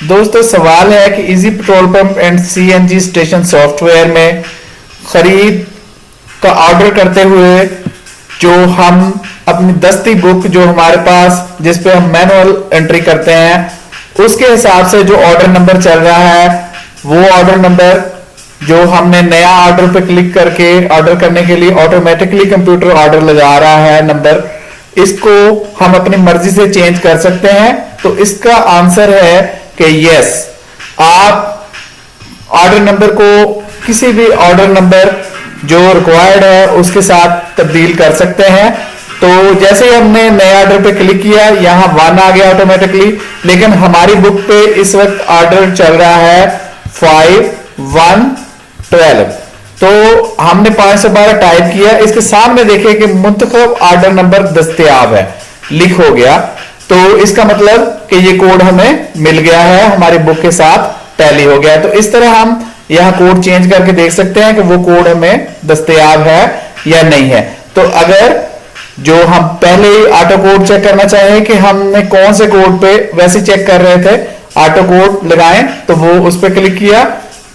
दोस्तों सवाल है कि easy petrol pump and CNG station software में खरीद का ऑर्डर करते हुए जो हम अपनी दस्ती बुक जो हमारे पास जिस पे हम मैनुअल एंट्री करते हैं उसके हिसाब से जो ऑर्डर नंबर चल रहा है वो ऑर्डर नंबर जो हमने नया ऑर्डर पे क्लिक करके ऑर्डर करने के लिए ऑटोमेटिकली कंप्यूटर ऑर्डर लगा रहा है नंबर, इसको हम अपनी मर्जी से चेंज कर सकते हैं। तो इसका आंसर है कि यस, आप ऑर्डर नंबर को किसी भी ऑर्डर नंबर जो रिक्वायर्ड है उसके साथ तब्दील कर सकते हैं। तो जैसे ही हमने नए ऑर्डर पे क्लिक किया यहां 1 आ गया ऑटोमेटिकली, लेकिन हमारी बुक पे इस वक्त ऑर्डर चल रहा है 5112। तो हमने 512 टाइप किया, इसके सामने देखिए कि मुंतखब ऑर्डर नंबर दस्तयाब है, लिख हो गया। तो इसका मतलब कि ये कोड हमें मिल गया है, हमारी बुक के साथ टैली हो गया। तो इस तरह हम यहां कोड चेंज करके देख सकते हैं कि वो कोड हमें दस्तयाब है या नहीं है। तो अगर जो हम पहले ही ऑटो कोड चेक करना चाहें कि हमने कौन से कोड पे वैसे चेक कर रहे थे, ऑटो कोड लगाएं तो वो उस पर क्लिक किया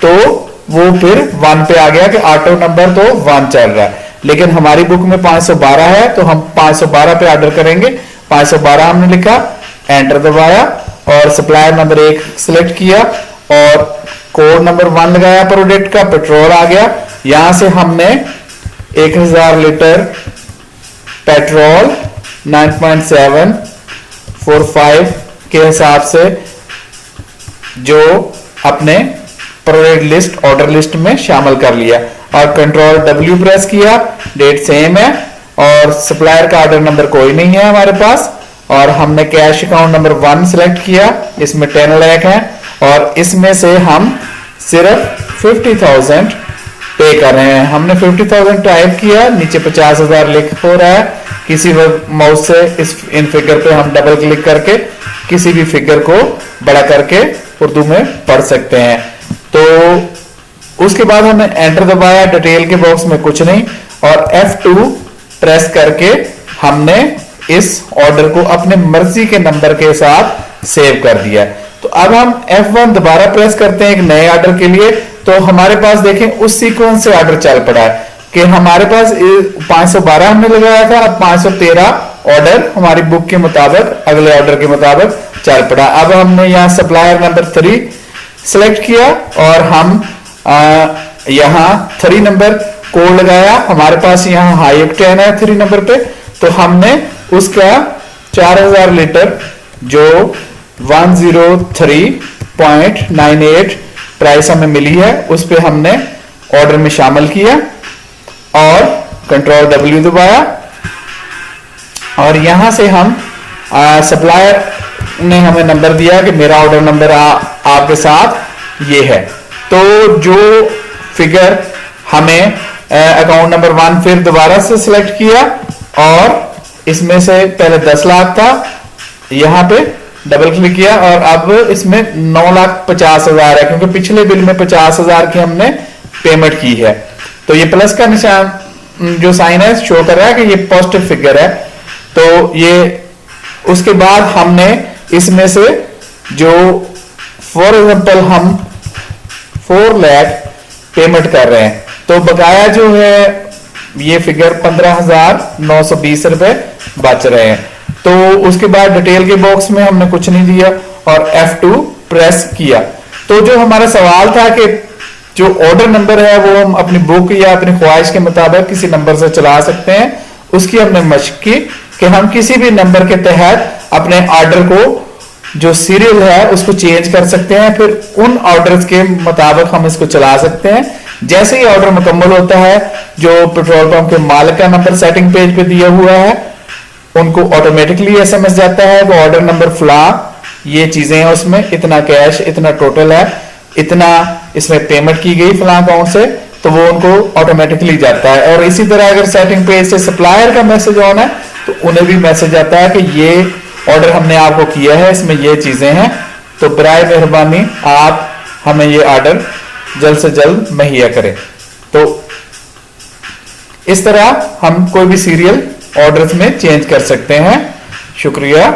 तो वो फिर 1 पे आ गया कि ऑटो नंबर तो 1 चल रहा है, लेकिन हमारी बुक में 512 है तो हम 512 पे ऑर्डर करेंगे। 512 हमने लिखा, एंटर दबाया और सप्लायर नंबर 1 सिलेक्ट किया और कोड नंबर 1 लगाया, प्रोडक्ट का पेट्रोल आ गया। यहां से हमने 1000 लीटर पेट्रोल 9.745 के हिसाब से जो अपने प्रोडक्ट लिस्ट ऑर्डर लिस्ट में शामिल कर लिया और कंट्रोल W प्रेस किया। डेट सेम है और सप्लायर का ऑर्डर नंबर कोई नहीं है हमारे पास, और हमने कैश अकाउंट नंबर 1 सिलेक्ट किया, इसमें 10 लाख है और इसमें से हम सिर्फ 50,000 पे कर रहे हैं। हमने 50,000 टाइप किया, नीचे 50,000 लिख हो रहा है। किसी माउस से इन फिगर पे हम डबल क्लिक करके किसी भी फिगर को बड़ा करके उर्दू में पढ़ सकते हैं। तो उसके बाद हमने एंटर दबाया, डिटेल के बॉक्स में कुछ नहीं, और F2 प्रेस करके हमने इस ऑर्डर को अपने मर्जी के नंबर के साथ सेव कर दिया। तो अब हम F1 दोबारा प्रेस करते हैं एक नए ऑर्डर के लिए, तो हमारे पास देखें उस सीक्वेंस से ऑर्डर चल पड़ा है कि हमारे पास 512 हमने लगाया था, अब 513 ऑर्डर हमारी बुक के मुताबिक अगले ऑर्डर के मुताबिक चल पड़ा। अब हमने यहाँ सप्लायर नंबर 3 सिलेक्ट किया और हम यहाँ 3 नंबर कोड लगाया। हमारे पास यहाँ हाई ऑक्टेन है 3 नंबर पे, तो हमने उसका 4000 लीटर जो 103.98 प्राइस हमें मिली है उस पे हमने ऑर्डर में शामिल किया और कंट्रोल W दबाया और यहां से हम सप्लायर ने हमें नंबर दिया कि मेरा ऑर्डर नंबर आपके साथ ये है। तो जो फिगर हमें अकाउंट नंबर 1 फिर दोबारा से सिलेक्ट किया और इसमें से पहले 10 लाख था, यहां पे डबल क्लिक किया और अब इसमें 9,50,000 है क्योंकि पिछले बिल में 50,000 की हमने पेमेंट की है। तो ये प्लस का निशान जो साइन है शो कर रहा है कि ये पॉजिटिव फिगर है। तो ये उसके बाद हमने इसमें से जो फॉर एग्जांपल हम 4 लाख पेमेंट कर रहे हैं तो बकाया जो है ये फिगर 15,920 रुपए बच रहे हैं। तो उसके बाद डिटेल के बॉक्स में हमने कुछ नहीं दिया और F2 प्रेस किया। तो जो हमारा सवाल था कि जो ऑर्डर नंबर है वो हम अपनी बुक या अपनी ख्वाहिश के मुताबिक किसी नंबर से चला सकते हैं, उसकी हमने मशक की कि हम किसी भी नंबर के तहत अपने ऑर्डर को जो सीरियल है उसको चेंज कर सकते हैं, फिर उन ऑर्डर्स के मुताबिक हम इसको चला सकते हैं। जैसे ही ऑर्डर मुकम्मल होता है जो पेट्रोल पंप के मालिक का नंबर सेटिंग पेज पे दिया हुआ है उनको ऑटोमेटिकली SMS जाता है वो ऑर्डर नंबर फला ये चीजें हैं, उसमें इतना कैश, इतना टोटल है, इतना इसमें पेमेंट की गई फला अकाउंट से, तो वो उनको ऑटोमेटिकली जाता है। और इसी तरह अगर सेटिंग पेज से सप्लायर का मैसेज ऑन है तो उन्हें भी मैसेज आता है कि ये ऑर्डर हमने आपको किया है, इसमें ये चीजें हैं, तो बराए मेहरबानी आप हमें ये ऑर्डर जल्द से जल्द मुहैया करें। तो इस तरह हम कोई भी सीरियल ऑर्डर्स में चेंज कर सकते हैं। शुक्रिया।